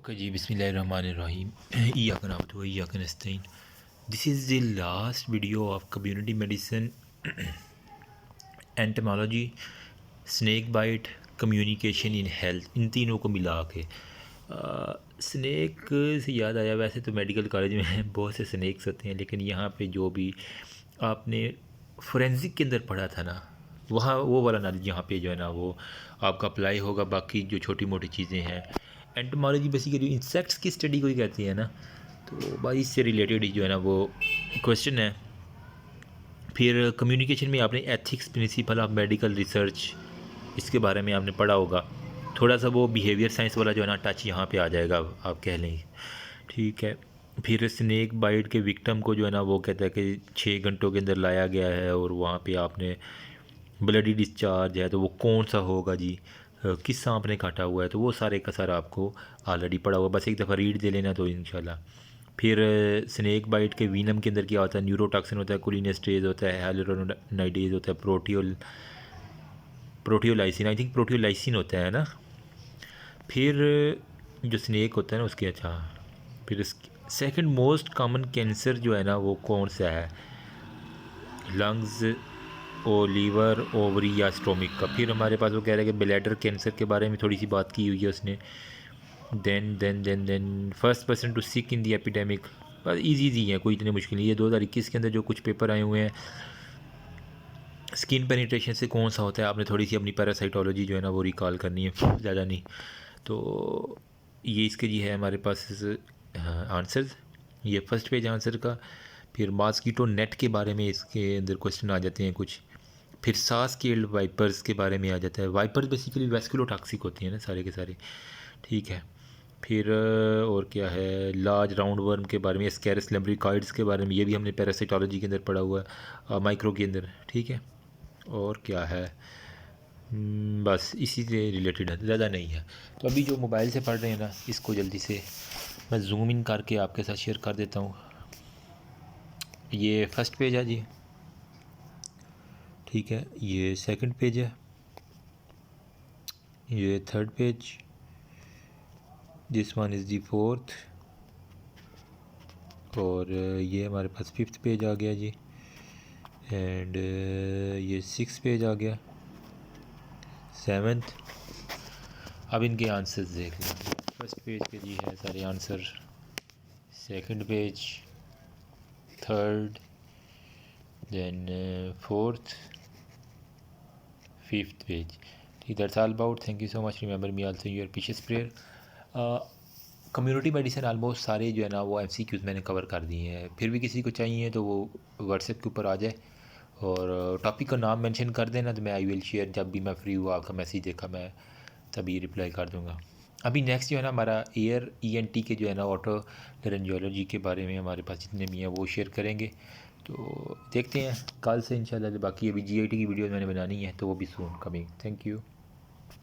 Okay जी, बिस्मिल्लाहिर्रहमानिर्रहीम। इय्याका नअबुदु व इय्याका नस्तईन। This is the last video of community medicine, entomology, snake bite, communication in health, इन तीनों को मिला के स्नेक से याद आया। वैसे तो मेडिकल कॉलेज में बहुत से स्नेक्स होते हैं, लेकिन यहाँ पे जो भी आपने फोरेंसिक के अंदर पढ़ा था ना, वहाँ वो वाला नॉलेज यहाँ पे जो है ना वो आपका अप्लाई होगा। बाकी जो छोटी मोटी चीज़ें हैं, एंटोमोलॉजी बेसिकली इंसेक्ट्स की स्टडी को ही कहती है ना, तो भाई इससे रिलेटेड ही जो है ना वो क्वेश्चन है। फिर कम्युनिकेशन में आपने ethics, principle of medical research, इसके बारे में आपने पढ़ा होगा। थोड़ा सा वो बिहेवियर साइंस वाला जो है ना टच यहाँ पे आ जाएगा, आप कह लें, ठीक है। फिर स्नेक बाइट के विक्टिम को जो है ना वो कहता है कि 6 घंटों के अंदर लाया गया है और वहाँ पे आपने ब्लडी डिस्चार्ज है, तो वो कौन सा होगा जी, किस सांप ने काटा हुआ है, तो वो सारे का सारा आपको ऑलरेडी पड़ा हुआ, बस एक दफ़ा रीड दे लेना तो इंशाल्लाह। फिर स्नेक बाइट के वीनम के अंदर क्या होता है, न्यूरोटॉक्सिन होता है, कोलिनेस्टेज होता है, हाइलुरोनाइडेज होता है, प्रोटियोलाइसिन, आई थिंक प्रोटियोलाइसिन होता है ना। फिर जो स्नेक होता है ना उसके, अच्छा, फिर सेकंड मोस्ट कॉमन कैंसर जो है ना वो कौन सा है, लंग्स और लीवर, ओवरी या स्टोमिक का। फिर हमारे पास वो कह रहा है कि ब्लैडर कैंसर के बारे में थोड़ी सी बात की हुई है उसने। Then first person to sick in the epidemic. बस ईजी है, कोई इतने मुश्किल नहीं। ये 2021 के अंदर जो कुछ पेपर आए हुए हैं, स्किन पेनिट्रेशन से कौन सा होता है, आपने थोड़ी सी अपनी पैरासाइटोलॉजी जो है ना वो रिकॉल करनी है, ज़्यादा नहीं। तो ये इसके जी है हमारे पास आंसर, ये फर्स्ट पेज आंसर का। फिर मॉस्किटो नेट के बारे में इसके अंदर क्वेश्चन आ जाते हैं कुछ। फिर सास केल्ड वाइपर्स के बारे में आ जाता है। वाइपर्स बेसिकली वैस्कुलोटॉक्सिक होती हैं ना सारे के सारे, ठीक है। फिर और क्या है, लार्ज राउंड वर्म के बारे में, स्कैरस लैम्ब्रिकॉइड्स के बारे में, ये भी हमने पैरासाइटोलॉजी के अंदर पढ़ा हुआ है, माइक्रो के अंदर, ठीक है। और क्या है, बस इसी से रिलेटेड है, ज़्यादा नहीं है। तो अभी जो मोबाइल से पढ़ रहे हैं ना, इसको जल्दी से मैं जूम इन करके आपके साथ शेयर कर देता हूँ। ये फर्स्ट पेज है जी, ठीक है। ये सेकंड पेज है, ये third page, this one is the fourth, और ये हमारे पास फिफ्थ पेज आ गया जी, एंड ये सिक्स पेज आ गया, सेवन्थ। अब इनके आंसर्स देख लें। फर्स्ट पेज पे जी है सारे answer, second page, third, then fourth, fifth page, ठीक। That's all about, thank you so much, remember me also your wishes prayer. Community medicine almost सारे जो है ना वो MCQs मैंने कवर कर दिए हैं। फिर भी किसी को चाहिए तो वो व्हाट्सएप के ऊपर आ जाए और टॉपिक का नाम मेंशन कर देना, तो मैं आई विल शेयर। जब भी मैं फ्री हुआ, आपका मैसेज देखा, मैं तभी रिप्लाई कर दूँगा। अभी नेक्स्ट जो है ना हमारा एयर ENT के जो है ना ऑटो लेरेंजियोलॉजी के बारे में हमारे पास जितने भी हैं वो शेयर करेंगे, तो देखते हैं कल से इंशाल्लाह। बाकी अभी GIT की वीडियो मैंने बनानी है, तो वो भी सून कमिंग। Thank you.